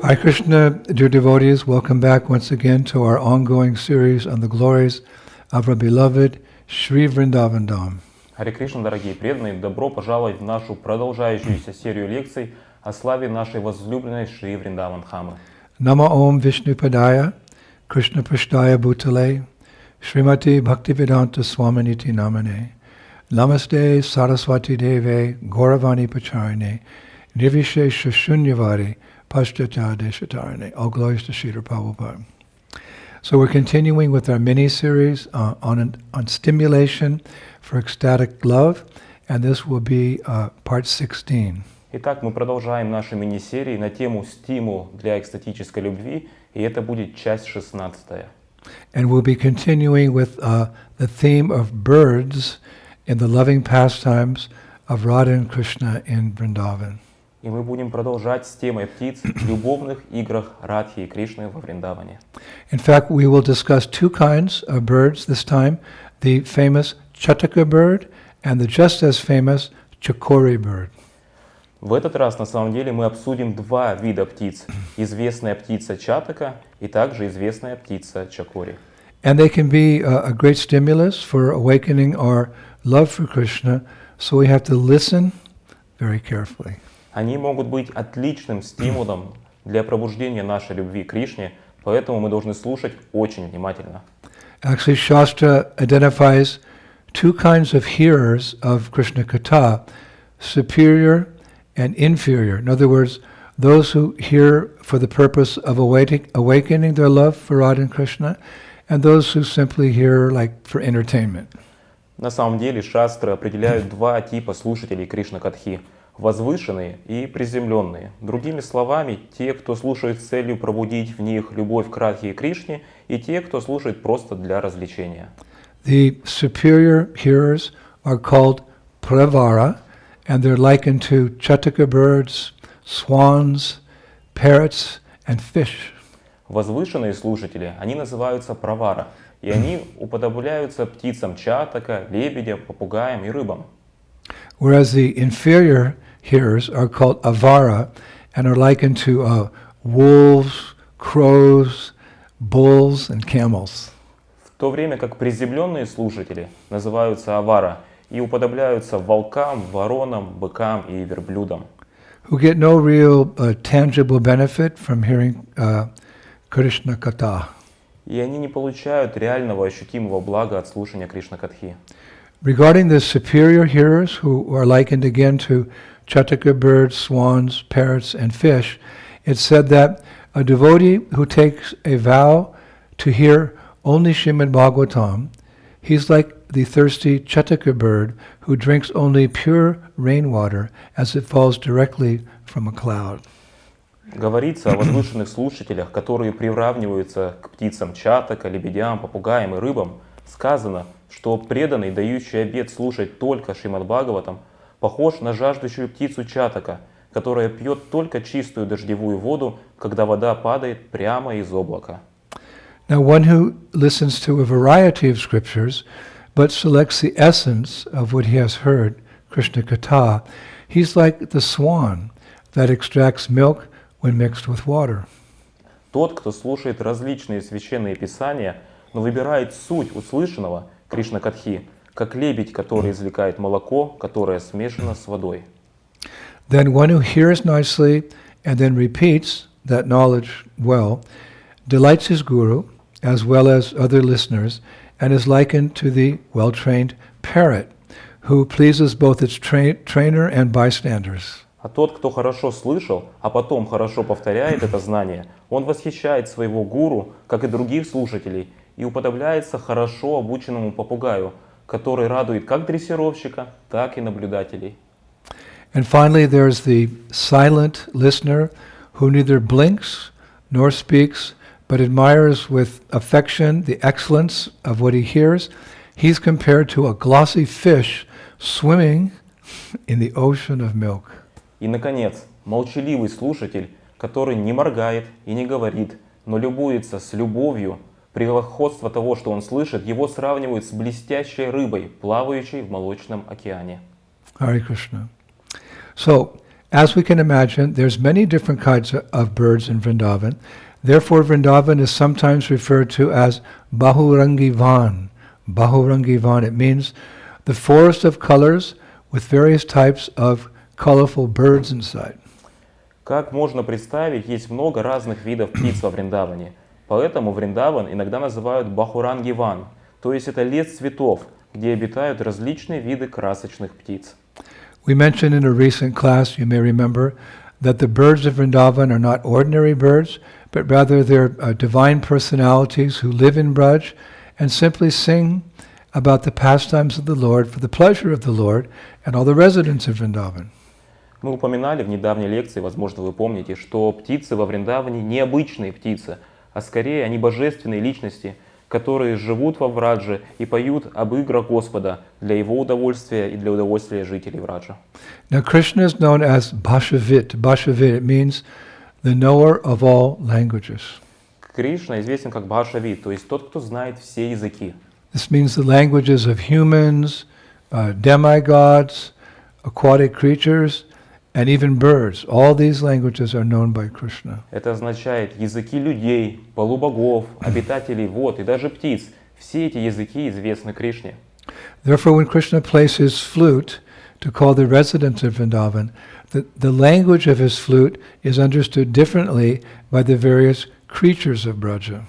Hare Krishna, dear devotees, welcome back once again to our ongoing series on the glories of our beloved Shri Vrindavan Dham. Харе Кришна, дорогие преданные, добро пожаловать в нашу продолжающуюся серию лекций о славе нашей возлюбленной Шри Вриндаван Дхамы. Nama Om Vishnu Padaya, Krishna Pashtaya Bhutale, Srimati Bhaktivedanta Swaminiti Namane, Namaste Saraswati Deve, Gauravani Pacharine, Nirvishesha Shunyavadi, Pashtacharya Deshatarane. All glories to Srila Prabhupada. So we're continuing with our mini-series on stimulation for ecstatic love, and this will be part 16. Итак, мы продолжаем наши мини-серии на тему «Стимул для экстатической любви», и это будет часть 16. And we'll be continuing with the theme of birds in the loving pastimes of Radha and Krishna in Vrindavan. И мы будем продолжать с темой птиц в любовных играх Радхи и Кришны во Вриндаване. In fact, we will discuss two kinds of birds this time, the famous Chataka bird and the just as famous Chakori bird. В этот раз, на самом деле, мы обсудим два вида птиц. Известная птица Чатака и также известная птица Чакори. And they can be a great stimulus for awakening our love for Krishna, so we have to listen very carefully. Они могут быть отличным стимулом для пробуждения нашей любви к Кришне, поэтому мы должны слушать очень внимательно. Actually, Shastra identifies two kinds of hearers of Krishna Katha, superior and inferior. In other words, those who hear for the purpose of awakening their love for Radha and Krishna, and those who simply hear like for entertainment. На самом деле шастры определяют два типа слушателей Кришна-катхи – возвышенные и приземленные. Другими словами, те, кто слушает с целью пробудить в них любовь к Радхе и Кришне, и те, кто слушает просто для развлечения. The superior hearers are called pravara, and they're likened to chataka birds, swans, parrots, and fish. Возвышенные слушатели, они называются правара, и они уподобляются птицам чатака, лебедям, попугаям и рыбам. Whereas the inferior hearers are called avara and are likened to wolves, crows, bulls, and camels. В то время как приземленные слушатели называются авара и уподобляются волкам, воронам, быкам и верблюдам. Who get no real tangible benefit from hearing Krishna Katha. И они не получают реального ощутимого блага от слушания Кришна-катхи. Regarding the superior hearers, who are likened again to chataka birds, swans, parrots, and fish, it's said that a devotee who takes a vow to hear only Srimad Bhagavatam, he's like the thirsty chataka bird who drinks only pure rainwater as it falls directly from a cloud. Говорится о возвышенных слушателях, которые приравниваются к птицам чатака, лебедям, попугаям и рыбам. Сказано, что преданный, дающий обет слушать только Шримад Бхагаватам, похож на жаждущую птицу чатака, которая пьет только чистую дождевую воду, когда вода падает прямо из облака. Now, one who listens to a variety of scriptures, but selects the essence of what he has heard, Krishna Katha, he's like the swan that extracts milk when mixed with water. Тот, кто слушает различные священные писания, но выбирает суть услышанного, Кришна-катхи, как лебедь, который извлекает молоко, которое смешано с водой. Then one who hears nicely and then repeats that knowledge well, delights his guru as well as other listeners, and is likened to the well-trained parrot, who pleases both its trainer and bystanders. А тот, кто хорошо слышал, а потом хорошо повторяет это знание, он восхищает своего гуру, как и других слушателей, и уподобляется хорошо обученному попугаю, который радует как дрессировщика, так и наблюдателей. And finally, there's the silent listener who neither blinks nor speaks, but admires with affection the excellence of what he hears. He's compared to a glossy fish swimming in the ocean of milk. И, наконец, молчаливый слушатель, который не моргает и не говорит, но любуется с любовью, превосходство того, что он слышит, его сравнивают с блестящей рыбой, плавающей в молочном океане. Hare Krishna. So, As we can imagine, there's many different kinds of birds in Vrindavan. Therefore, Vrindavan is sometimes referred to as Bahurangi Van. Bahurangi Van, it means the forest of colors with various types of colorful birds inside. Как можно представить, есть много разных видов птиц во Вриндаване. Поэтому Вриндаван иногда называют Бахурангиван, то есть это лес цветов, где обитают различные виды красочных птиц. We mentioned in a recent class, you may remember, that the birds of Vrindavan are not ordinary birds, but rather they're divine personalities who live in Braj and simply sing about the pastimes of the Lord for the pleasure of the Lord and all the residents of Vrindavan. Мы упоминали в недавней лекции, возможно, вы помните, что птицы во Вриндаване необычные птицы, а скорее они божественные личности, которые живут во Врадже и поют об играх Господа для его удовольствия и для удовольствия жителей Враджа. Now Krishna is known as Bhashavit. Bhashavit, it means the knower of all languages. Кришна известен как Бхашавит, то есть тот, кто знает все языки. This means the languages of humans, demigods, aquatic creatures, and even birds. All these languages are known by Krishna. Это означает языки людей, полубогов, обитателей вод и даже птиц. Все эти языки известны Кришне. Therefore, when Krishna plays his flute to call the residents of Vrindavan, the language of his flute is understood differently by the various creatures of Braja.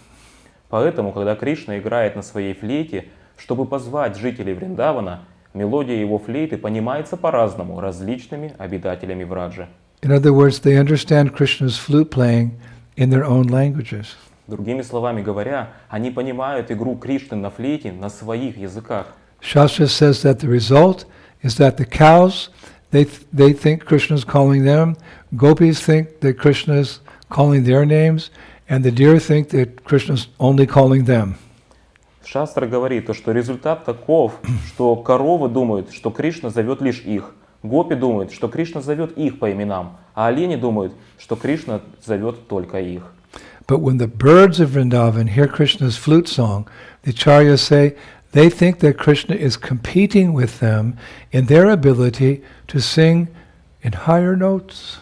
Поэтому, когда Кришна играет на своей флейте, чтобы позвать жителей Вриндавана, мелодия его флейты понимается по-разному различными обитателями Враджи. In other words, they understand Krishna's flute playing in their own languages. Другими словами говоря, они понимают игру Кришны на флейте на своих языках. Shastra says that the result is that the cows, they think Krishna's calling them, gopis think that Krishna's calling their names, and the deer think that Krishna's only calling them. Шастра говорит, что результат таков, что коровы думают, что Кришна зовет лишь их, гопи думают, что Кришна зовет их по именам, а олени думают, что Кришна зовет только их. But when the birds of Vrindavan hear Krishna's flute song, the acharyas say they think that Krishna is competing with them in their ability to sing in higher notes.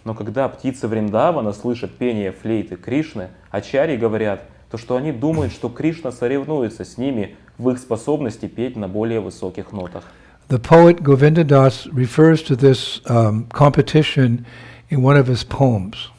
Но когда птицы Вриндавана слышат пение флейты Кришны, ачарьи говорят, то что они думают, что Кришна соревнуется с ними в их способности петь на более высоких нотах. The poet Govinda Das refers to this competition in one of his poems.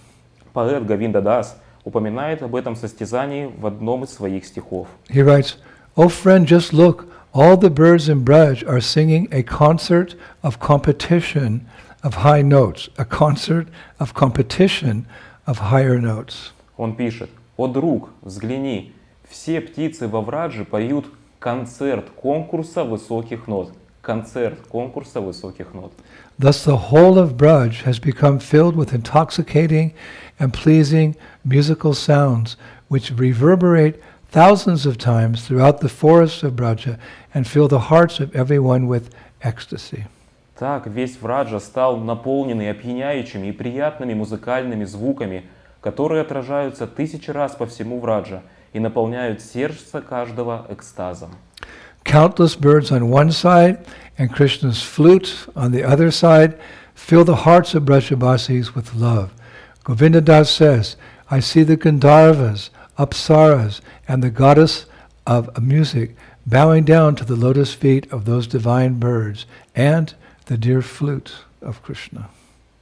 Поэт Говинда Дас упоминает об этом состязании в одном из своих стихов. He writes, "Oh friend, just look, all the birds in Braj are singing a concert of competition of high notes, a concert of competition of higher notes." Он пишет: «О друг, взгляни, все птицы во Врадже поют концерт конкурса высоких нот». Концерт конкурса высоких нот. Thus the whole of Braj has become filled with intoxicating and pleasing musical sounds which reverberate thousands of times throughout the forests of Braja and fill the hearts of everyone with ecstasy. Так весь Враджа стал наполненный опьяняющими и приятными музыкальными звуками, которые отражаются тысячи раз по всему Враджа и наполняют сердце каждого экстазом. Countless birds on one side and Krishna's flute on the other side fill the hearts of Brajavasis with love. Govinda Das says, "I see the Gandharvas, Apsaras, and the goddess of music bowing down to the lotus feet of those divine birds and the dear flute of Krishna."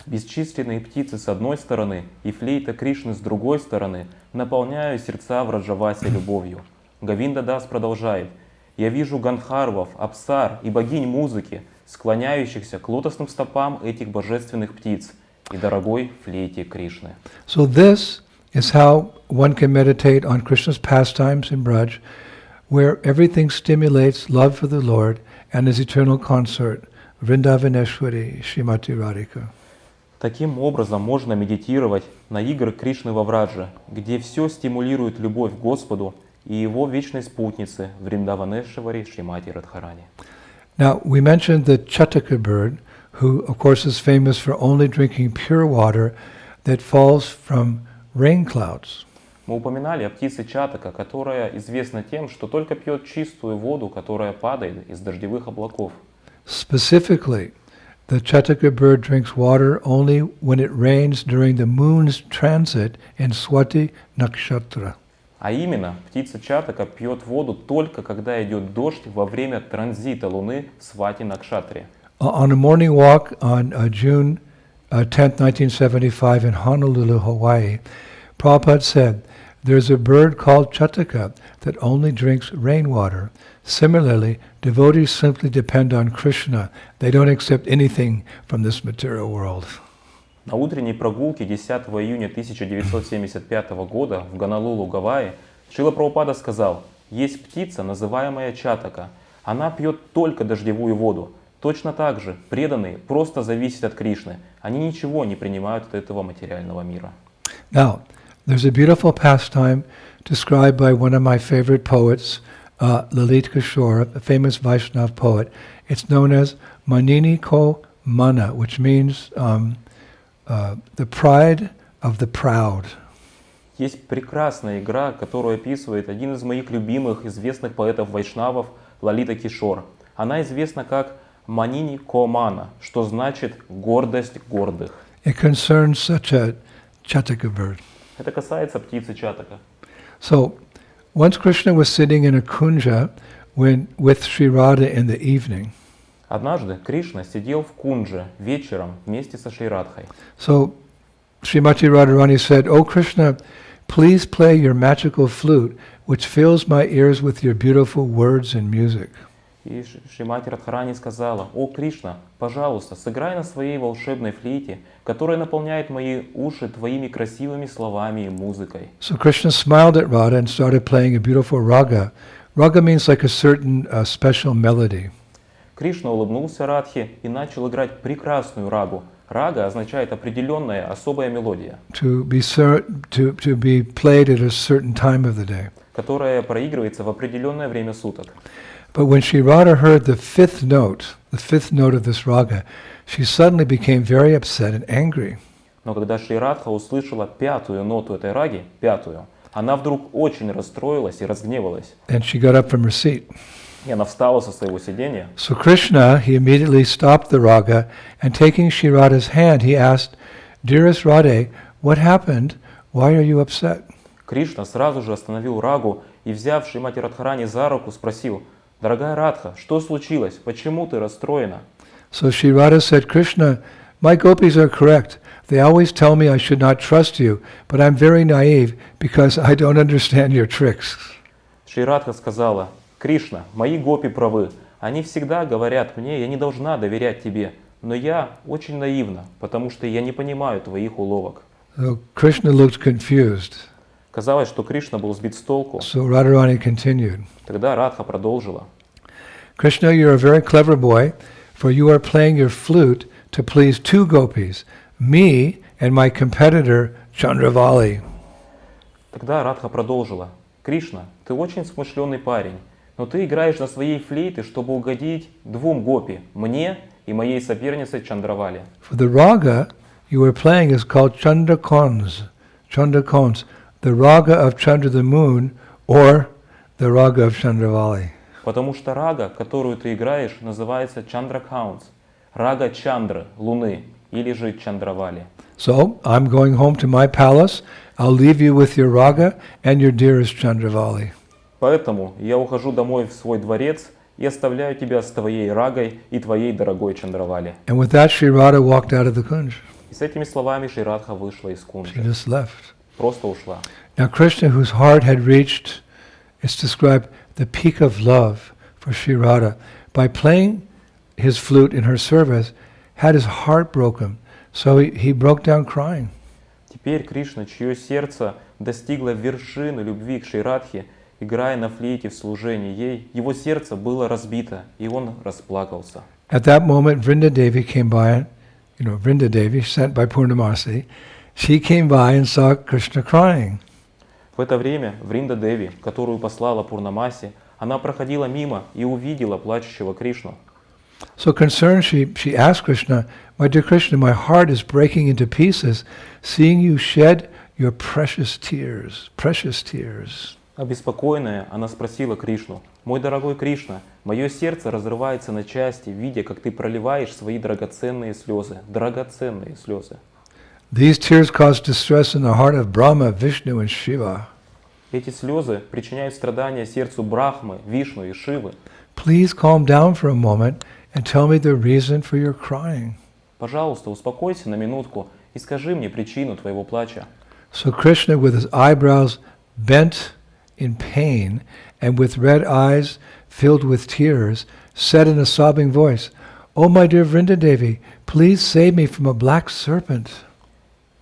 Бесчисленные птицы с одной стороны и флейта Кришны с другой стороны наполняют сердца Враджаваси любовью. Говинда Дас продолжает: «Я вижу гандхарвов, апсар и богинь музыки, склоняющихся к лотосным стопам этих божественных птиц и дорогой флейте Кришны». So this is how one can meditate on Krishna's pastimes in Braj, where everything stimulates love for the Lord and his eternal consort, Vrindavaneshwari Srimati Radhika. Таким образом можно медитировать на игры Кришны во Врадже, где все стимулирует любовь к Господу и его вечной спутнице Вриндаванешвари Шримати Радхарани. Now, we mentioned the Chataka bird, who, of course, is famous for only drinking pure water that falls from rain clouds. Мы упоминали о птице Чатака, которая известна тем, что только пьет чистую воду, которая падает из дождевых облаков. Specifically, The Chataka bird drinks water only when it rains during the moon's transit in Swati Nakshatra. А именно, птица чатака пьет воду только когда идет дождь во время транзита Луны в Свати Накшатре. On a morning walk on June 10th, 1975 in Honolulu, Hawaii, Prabhupada said, "There's a bird called Chataka that only drinks rainwater. Similarly, devotees simply depend on Krishna. They don't accept anything from this material world." На утренней прогулке 10 июня 1975 года в Гонолулу, Гавайи, Шрила Прабхупада сказал, есть птица, называемая чатака. Она пьет только дождевую воду. Точно так же преданные просто зависят от Кришны. Они ничего не принимают от этого материального мира. Now, there's a beautiful pastime described by one of my favorite poets, Lalit Kishore, a famous Vaishnava poet. It's known as Manini Ko Mana, which means the pride of the proud. Есть прекрасная игра, которую описывает один из моих любимых, известных поэтов-вайшнавов Лалита Кишор. Она известна как Манини Комана, что значит гордость гордых. It concerns such a Chataka bird. Это касается птицы чатака. So, once Krishna was sitting in a kunja with Sri Radha in the evening. Однажды Кришна сидел в кундже вечером вместе со Шри Радхой. So, Srimati Radharani said, "Oh Krishna, please play your magical flute, which fills my ears with your beautiful words and music." И Шримати Радхарани сказала, «О Кришна, пожалуйста, сыграй на своей волшебной флейте, которая наполняет мои уши твоими красивыми словами и музыкой». So Krishna smiled at Radha and started playing a beautiful raga. Raga means like a certain special melody. Кришна улыбнулся Радхе и начал играть прекрасную рагу. Рага означает определенная особая мелодия, To be played at a certain time of the day. которая проигрывается в определенное время суток. But when Sri Radha heard the fifth note of this raga, she suddenly became very upset and angry. Но когда Шри Радха услышала пятую ноту этой раги, пятую, она вдруг очень расстроилась и разгневалась. And she got up from her seat. И она встала со своего сидения. So Krishna, he immediately stopped the raga, and taking Sri Radha's hand, he asked, "Dearest Radhe, what happened? Why are you upset?" Кришна сразу же остановил рагу и, взяв Шримати Радхарани за руку, спросил, «Дорогая Радха, что случилось? Почему ты расстроена?» So Sri Radha said, "Krishna, my gopis are correct. They always tell me I should not trust you, but I'm very naive because I don't understand your tricks." Шри Радха сказала, «Кришна, мои гопи правы. Они всегда говорят мне, я не должна доверять тебе, но я очень наивна, потому что я не понимаю твоих уловок». So Krishna looked confused. Казалось, что Кришна был сбит с толку. So Radharani continued. Тогда Радха продолжила. "Krishna, you're a very clever boy, for you are playing your flute to please two gopis, me and my competitor Chandravali." Тогда Радха продолжила. «Кришна, ты очень смышленый парень, но ты играешь на своей флейте, чтобы угодить двум гопи, мне и моей сопернице Чандравали. For the raga you were playing is called Chandrakons, the raga of Chandra the moon, or the raga of Chandravali. Потому что рага, которую ты играешь, называется Чандракаунс, рага Чандры, Луны, или же Чандравали. So, I'm going home to my palace. I'll leave you with your raga and your dearest Chandravali. Поэтому я ухожу домой в свой дворец и оставляю тебя с твоей рагой и твоей дорогой Чандравали. And with that, Sri Radha walked out of the kunj. И с этими словами Шри Радха вышла из She кунджи. just left. Просто ушла. Now Krishna, whose heart had reached, it's described, the peak of love for Sri Radha, by playing his flute in her service, had his heart broken. So he broke down crying. Теперь Кришна, чье сердце достигло вершины любви к Шри Радхе, играя на флейте в служении ей, его сердце было разбито, и он расплакался. At that moment, Vrinda Devi came by, Vrinda Devi, sent by Purnamasi, she came by and saw Krishna crying. В это время Вринда Деви, которую послала Пурнамаси, она проходила мимо и увидела плачущего Кришну. So concerned, she asked Krishna, "My dear Krishna, my heart is breaking into pieces, seeing you shed your precious tears. Обеспокоенная, она спросила Кришну, Мой дорогой Кришна, мое сердце разрывается на части, видя, как ты проливаешь свои драгоценные слезы. Драгоценные слезы. These tears cause distress in the heart of Brahma, Vishnu, and Shiva. Эти слезы причиняют страдания сердцу Брахмы, Вишну и Шивы. Please calm down for a moment and tell me the reason for your crying. Пожалуйста, успокойся на минутку и скажи мне причину твоего плача. So Krishna, with his eyebrows bent in pain and with red eyes filled with tears, said in a sobbing voice, "Oh, my dear Vrindadevi, please save me from a black serpent."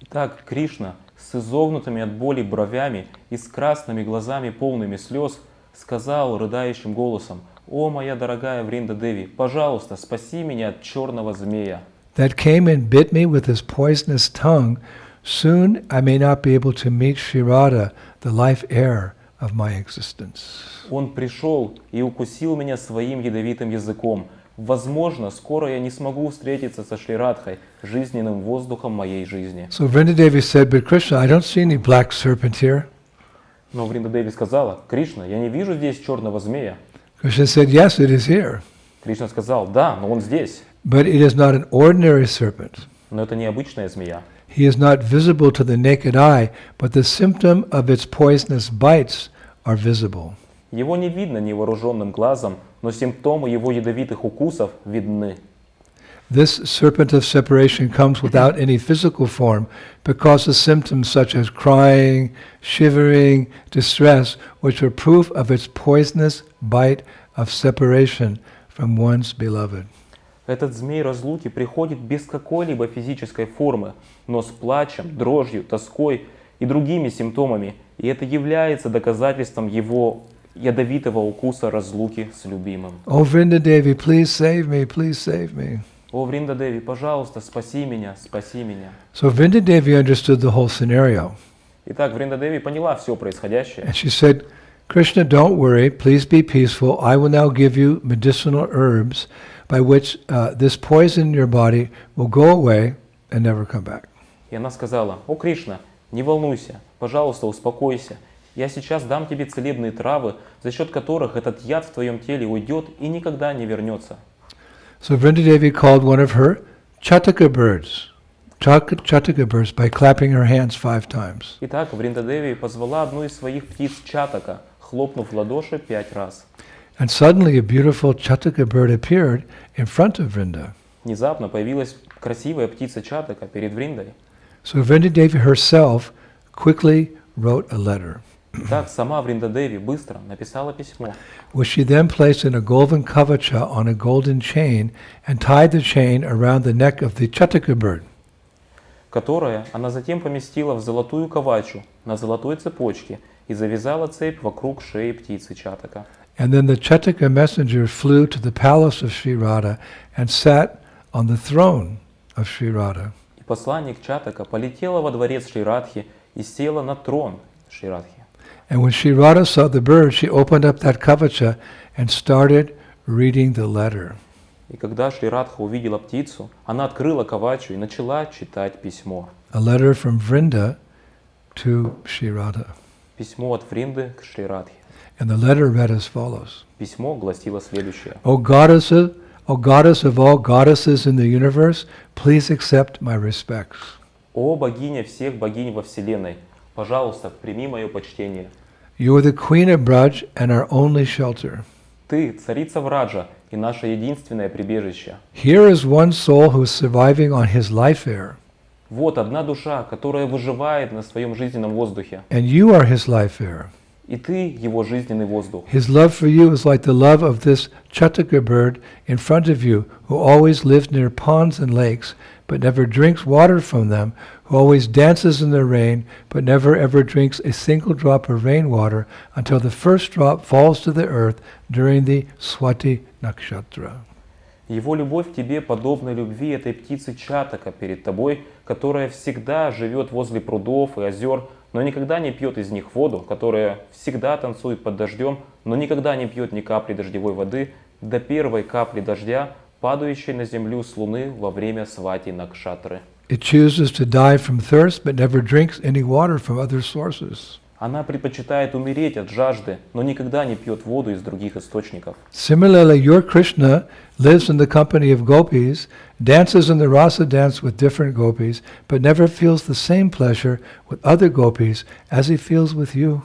Итак, Кришна с изогнутыми от боли бровями и с красными глазами, полными слез, сказал рыдающим голосом: «О, моя дорогая Вриндадеви, пожалуйста, спаси меня от черного змея, That came and bit me with his poisonous tongue. Soon I may not be able to meet Shri Radha, the life heir of my existence." Он пришел и укусил меня своим ядовитым языком. Возможно, скоро я не смогу встретиться со Шри Радхой, жизненным воздухом моей жизни. So Vrindadevi said, "But Krishna, I don't see any black serpent here." Но Вриндадеви сказала: «Кришна, я не вижу здесь черного змея». Krishna said, "Yes, it is here. Кришна сказал: «Да, но он здесь». But it is not an ordinary serpent. Но это не обычная змея. He is not visible to the naked eye, but the symptom of its poisonous bites are visible. Его не видно невооруженным глазом, но симптомы его ядовитых укусов видны. This serpent of separation comes without any physical form, but causes symptoms such as crying, shivering, distress, which are proof of its poisonous bite of separation from one's beloved. Этот змей разлуки приходит без какой-либо физической формы, но с плачем, дрожью, тоской и другими симптомами, и это является доказательством его ядовитого укуса разлуки с любимым. Oh Vrindadevi, please save me, please save me. О, Вриндадеви, пожалуйста, спаси меня, спаси меня. So Vrindadevi understood the whole scenario. Итак, Вриндадеви поняла все происходящее. And she said, "Krishna, don't worry, please be peaceful. I will now give you medicinal herbs by which this poison in your body will go away and never come back." И она сказала: «О, Кришна, не волнуйся, пожалуйста, успокойся. Я сейчас дам тебе целебные травы, за счет которых этот яд в твоем теле уйдет и никогда не вернется». So Vrindadevi called one of her Chataka birds by clapping her hands 5 times. Итак, Вриндадеви позвала одну из своих птиц Чатака, хлопнув в ладоши 5 раз. And suddenly a beautiful Chataka bird appeared in front of Vrinda. Внезапно появилась красивая птица Чатака перед Вриндой. So Vrindadevi herself quickly wrote a letter, Итак, сама Вриндадеви быстро написала письмо, which she then placed in a golden kavacha on a golden chain and tied the chain around the neck of the Chataka bird. которое она затем поместила в золотую кавачу на золотой цепочке и завязала цепь вокруг шеи птицы Чатака. And then the Chataka messenger flew to the palace of Sri Radha and sat on the throne of Sri Radha. И посланник Чатака полетела во дворец Шри Радхи и села на трон Шри Радхи. And when Sri Radha saw the bird, she opened up that kavacha and started reading the letter. И когда Шри Радха увидела птицу, она открыла кавачу и начала читать письмо. A letter from Vrinda to Sri Radha. Письмо от Вринды к Шри Радхе. And the letter read as follows. Письмо гласило следующее. O goddess of all goddesses in the universe, please accept my respects. О богиня всех богинь во Вселенной, пожалуйста, прими мое почтение. You are the queen of Braj and our only shelter. Ты царица Враджа и наше единственное прибежище. Here is one soul who is surviving on his life air. Вот одна душа, которая выживает на своем жизненном воздухе. And you are his life air. И ты его жизненный воздух. His love for you is like the love of this Chataka bird in front of you, who always lives near ponds and lakes, but never drinks water from them, who always dances in the rain, but never ever drinks a single drop of rainwater until the first drop falls to the earth during the Swati Nakshatra. Его любовь к тебе подобна любви этой птицы Чатака перед тобой, которая всегда живет возле прудов и озер, но никогда не пьет из них воду, которая всегда танцует под дождем, но никогда не пьет ни капли дождевой воды, до первой капли дождя, падающей на землю с луны во время Свати Накшатры. It chooses to die from thirst, but never drinks any water from other sources. Она предпочитает умереть от жажды, но никогда не пьет воду из других источников. Similarly, your Krishna lives in the company of gopis, dances in the rasa dance with different gopis, but never feels the same pleasure with other gopis as he feels with you.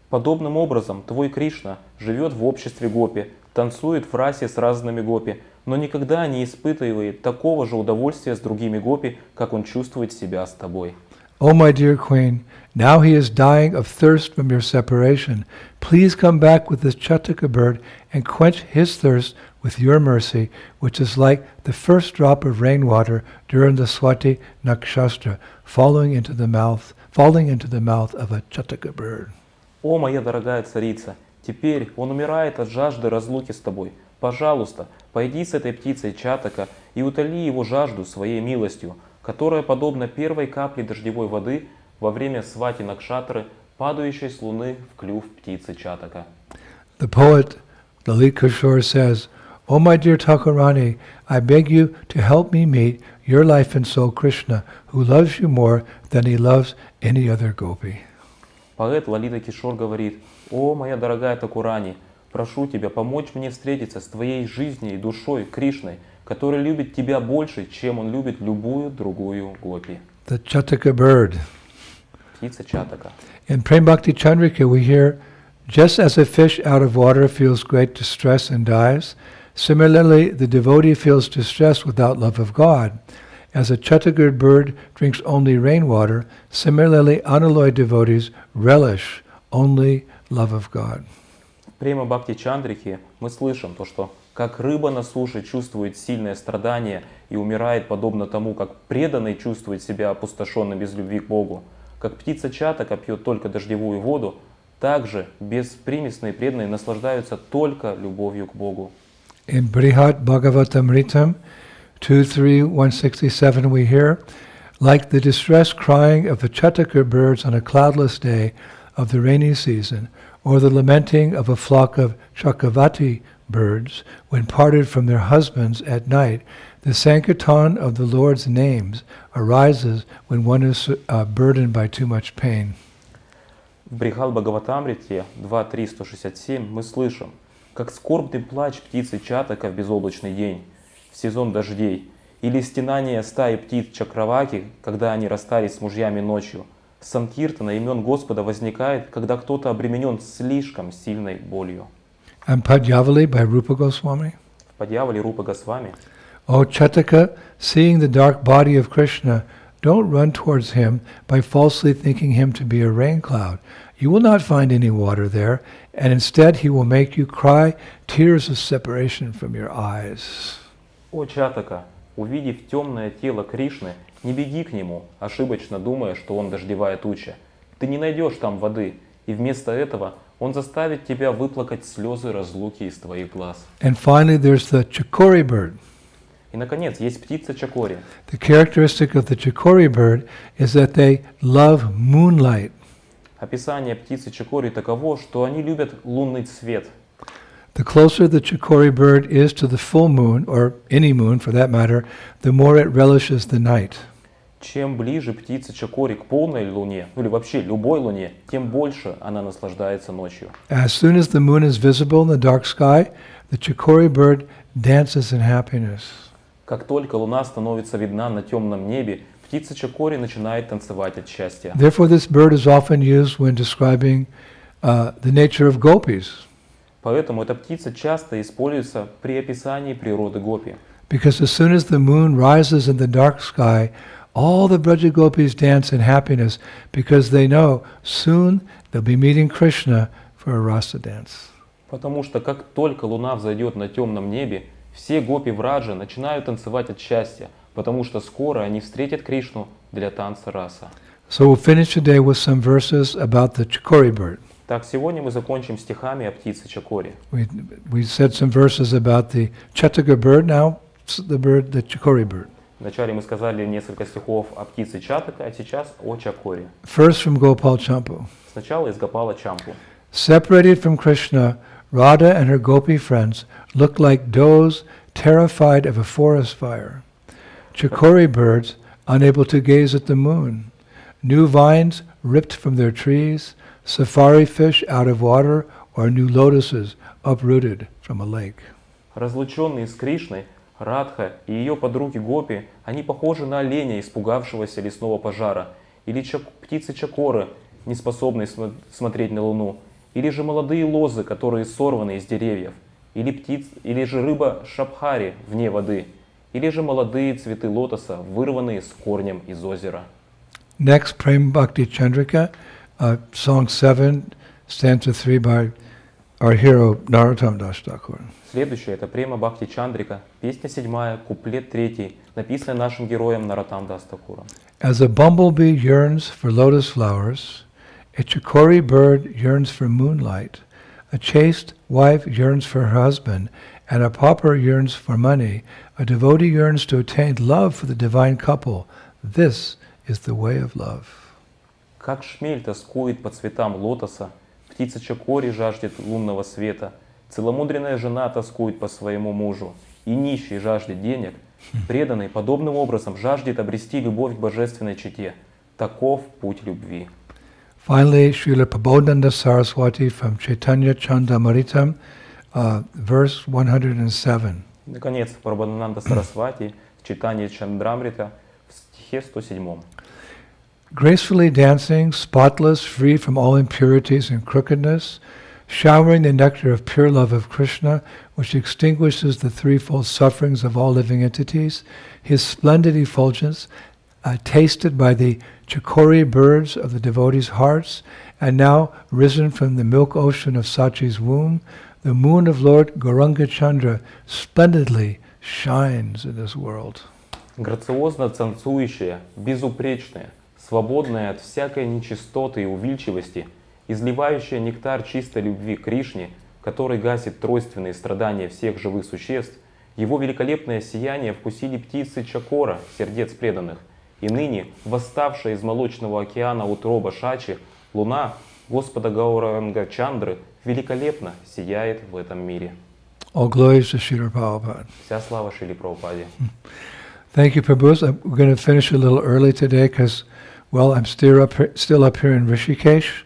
Подобным образом, твой Кришна живет в обществе гопи, танцует в расе с разными гопи, но никогда не испытывает такого же удовольствия с другими гопи, как он чувствует себя с тобой. Oh, my dear queen, now he is dying of thirst from your separation. Please come back with this Chataka bird and quench his thirst with your mercy, which is like the first drop of rainwater during the Swati Nakshastra, falling into the mouth of a Chataka bird. О, моя дорогая царица, теперь он умирает от жажды разлуки с тобой. Пожалуйста, пойди с этой птицей Чатака и утоли его жажду своей милостью, которая подобна первой капле дождевой воды во время свати Накшатры, падающей с луны в клюв птицы Чатака. The poet Lalit Kishore says, "O my dear Thakurani, I beg you to help me meet your life and soul Krishna, who loves you more than he loves any other gopi." Поэт Лалита Кишор говорит: «О, моя дорогая Такурани, прошу тебя помочь мне встретиться с твоей жизнью и душой Кришной, который любит тебя больше, чем он любит любую другую гопи». The Chataka bird. Птица Чатака. In Prem Bhakti Chandrika we hear, just as a fish out of water feels great distress and dies, similarly the devotee feels distress without love of God. As a Chataka bird drinks only rainwater, similarly unalloyed devotees relish only love of God. В Према Бхакти Чандрихе мы слышим то, что как рыба на суше чувствует сильное страдание и умирает подобно тому, как преданный чувствует себя опустошенным без любви к Богу, как птица Чатака пьет только дождевую воду, также беспримесные преданные наслаждаются только любовью к Богу. In Brihat Bhagavatamritam 2.3.167 we hear, like the distressed crying of the Chataka birds on a cloudless day of the rainy season, or the lamenting of a flock of Chakravati birds when parted from their husbands at night, the Sankirtan of the Lord's names arises when one is burdened by too much pain. В Брихат Бхагаватамрите 2.3.167 мы слышим, как скорбный плач птицы Чатака в безоблачный день, в сезон дождей, или стенание стаи птиц Чакраваки, когда они расстались с мужьями ночью. Санкиртана имен Господа возникает, когда кто-то обременен слишком сильной болью. And Padyavali by Rupa Goswami. В Падьявале Рупа Госвами. O Chataka, seeing the dark body of Krishna, don't run towards him by falsely thinking him to be a rain cloud. You will not find any water there, and instead he will make you cry tears of separation from your eyes. О Чатака, увидев темное тело Кришны, не беги к нему, ошибочно думая, что он дождевая туча. Ты не найдешь там воды, и вместо этого он заставит тебя выплакать слезы разлуки из твоих глаз. And finally there's the Chakori bird. И, наконец, есть птица Чакори. The characteristic of the Chakori bird is that they love moonlight. Описание птицы Чакори таково, что они любят лунный цвет. The closer the Chakori bird is to the full moon, or any moon for that matter, the more it relishes the night. Чем ближе птица Чакори к полной луне, или вообще любой луне, тем больше она наслаждается ночью. As soon as the moon is visible in the dark sky, the Chakori bird dances in happiness. Как только луна становится видна на темном небе, птица Чакори начинает танцевать от счастья. Therefore this bird is often used when describing the nature of gopis. Поэтому эта птица часто используется при описании природы гопи. Because as soon as the moon rises in the dark sky, all the Braja gopis dance in happiness because they know soon they'll be meeting Krishna for a rasa dance. Потому что как только луна взойдет на темном небе, все гопи Враджа начинают танцевать от счастья, потому что скоро они встретят Кришну для танца раса. So we'll finish today with some verses about the Chakori bird. Так, сегодня мы закончим стихами о птице Чакори. We said some verses about the Chataka bird, now the Chakori bird. Вначале мы сказали несколько стихов о птице Чатака, а сейчас о Чакоре. First from Gopal Champu. Сначала из Гопала Чампу. Separated from Krishna, Radha and her gopi friends look like does terrified of a forest fire. Chakori birds unable to gaze at the moon. New vines ripped from their trees, safari fish out of water, or new lotuses uprooted from a lake. Разлученные с Кришной, Радха и ее подруги Гопи, они похожи на оленя, испугавшегося лесного пожара, или птицы Чакоры, не способные смотреть на луну, или же молодые лозы, которые сорваны из деревьев, или же рыба Шабхари вне воды, или же молодые цветы лотоса, вырванные с корнем из озера. Next, Prem Bhakti Chandrika, song 7, stanza 3 by our hero Narottam Das Thakur. Следующее — это Према Бхакти Чандрика, песня 7, куплет 3, написанная нашим героем Нароттам Дас Thakуром. As a bumblebee yearns for lotus flowers, a chakori bird yearns for moonlight, a chaste wife yearns for her husband, and a pauper yearns for money, a devotee yearns to attain love for the divine couple. This is the way of love. Как шмель тоскует по цветам лотоса, птица Чакори жаждет лунного света, целомудренная жена тоскует по своему мужу, и нищий жаждет денег, преданный подобным образом жаждет обрести любовь к божественной чете. Таков путь любви. Finally, Srila Prabodhananda Saraswati from Chaitanya Chandamritam, verse 107. Наконец, Прабхадананда Сарасвати, Читание Чандрамрита, в стихе 107. Gracefully dancing, spotless, free from all impurities and crookedness, showering the nectar of pure love of Krishna, which extinguishes the threefold sufferings of all living entities, his splendid effulgence, tasted by the chakori birds of the devotees' hearts, and now risen from the milk ocean of Sachi's womb, the moon of Lord Gauranga Chandra splendidly shines in this world. Грациозно танцующая, безупречная, свободная от всякой нечистоты и увильчивости, изливающая нектар чистой любви к Кришне, который гасит тройственные страдания всех живых существ, его великолепное сияние вкусили птицы Чакора, сердец преданных, и ныне, восставшая из молочного океана утроба Шачи, луна Господа Гауранга Чандры великолепно сияет в этом мире. All glories to Srila Prabhupada. Вся слава Шриле Прабхупаде. Thank you, Prabhu. We're going to finish a little early today because, well, I'm still up here in Rishikesh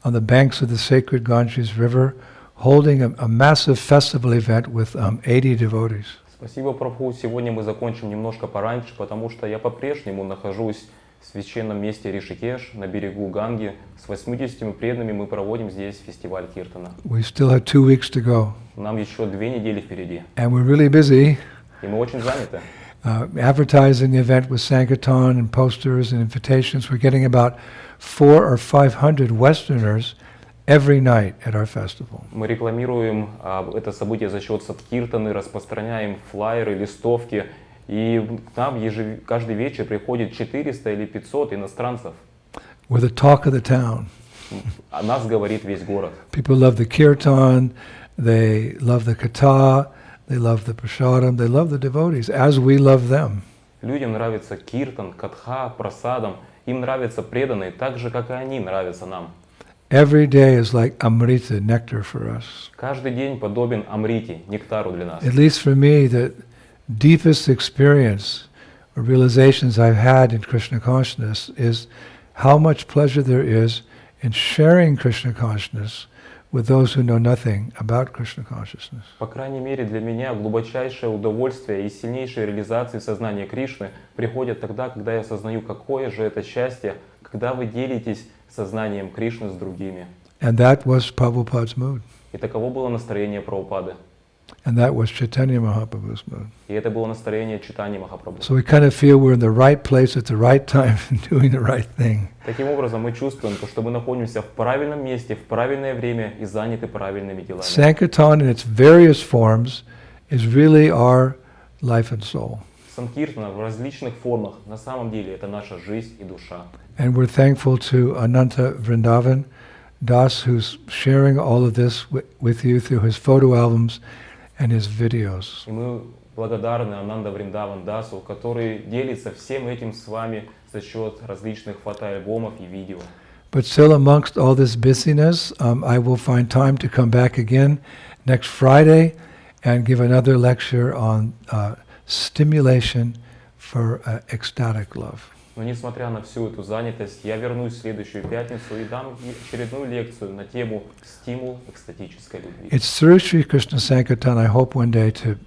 on the banks of the sacred Ganges River, holding a massive festival event with 80 devotees. Спасибо, Прабху. Сегодня мы закончим немножко пораньше, потому что я по-прежнему нахожусь в священном месте Ришикеш на берегу Ганги. С 80 преданными мы проводим здесь фестиваль Киртана. We still have 2 weeks to go. Нам еще 2 недели впереди. And we're really busy. И мы очень заняты. Advertising the event with Sankirtan and posters and invitations. We're getting about 400 or 500 Westerners every night at our festival. Мы рекламируем это событие за счет Садкиртаны, распространяем флаеры, листовки, и к нам каждый вечер приходит 400 или 500 иностранцев. We're the talk of the town. О нас говорит весь город. People love the kirtan, they love the katha, they love the prasadam, they love the devotees, as we love them. Людям нравится киртан, катха, прасадам, им нравятся преданные, так же, как и они нравятся нам. Every day is like amrita, nectar for us. Каждый день подобен амрите, нектару для нас. At least for me, the deepest experience or realizations I've had in Krishna consciousness is how much pleasure there is in sharing Krishna consciousness with those who know nothing about Krishna consciousness. По крайней мере, для меня глубочайшее удовольствие и сильнейшие реализации сознания Кришны приходят тогда, когда я осознаю, какое же это счастье, когда вы делитесь сознанием Кришны с другими. And that was Prabhupada's mood. И таково было настроение Прабхупады. And that was Chaitanya Mahaprabhu's mood. И это было настроение Чайтаньи Махапрабху. So we kind of feel we're in the right place at the right time and doing the right thing. Таким образом, мы чувствуем, что мы находимся в правильном месте, в правильное время и заняты правильными делами. Sankirtan in its various forms is really our life and soul. Санкиртана в различных формах, на самом деле, это наша жизнь и душа. And we're thankful to Ananta Vrindavan Das, who's sharing all of this with you through his photo albums and his videos. И мы благодарны Ананда Вриндаван Дасу, который делится всем этим с вами за счет различных фотоальбомов и видео. But still amongst all this busyness, I will find time to come back again next Friday and give another lecture on stimulation for ecstatic love. Но несмотря на всю эту занятость, я вернусь в следующую пятницу и дам очередную лекцию на тему «Стимул экстатической любви». It's through Sri Krishna Sankirtan I hope one day to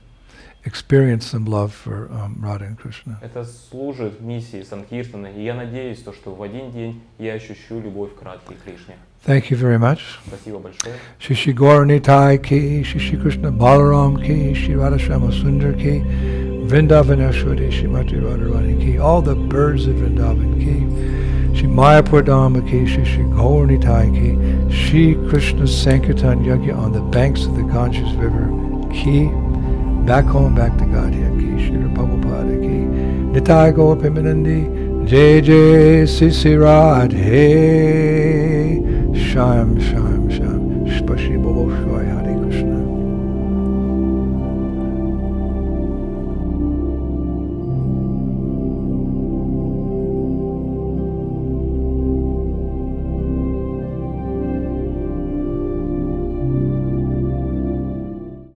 experience some love for Radha and Krishna. Это служит миссии Санкиртана, и я надеюсь, что в один день я ощущу любовь к Радхе и Кришне. Thank you very much. Спасибо большое. Shri Shri Gauranitai ki, Shri Shri Krishna Balaram ki, Shri Radha Shama Sundar ki, Vrindavaneshwari Shrimati Radharani ki, all the birds of Vrindavan ki, Shri Mayapur Dhamma ki, Shri Shri Gauranitai ki, Shri Krishna Sankirtan Yajna on the banks of the Ganges River ki, back home, back to Godhead ki, Shri Prabhupada ki, Nitai Gaur Pimanandi, Jai Jai Sisi Radhe, Sham Sham Sham, Spashi Babo Shvaya.